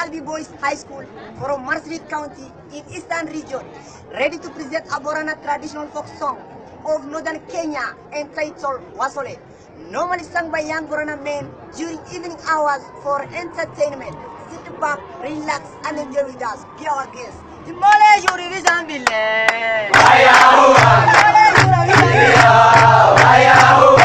Albi Boys High School from Marsabit County in Eastern Region, ready to present a Borana traditional folk song of Northern Kenya entitled Wasole, normally sung by young Borana men during evening hours for entertainment. Sit back, relax, and enjoy with us. Be our guest. Imole Yuri Zambile. Waya hua.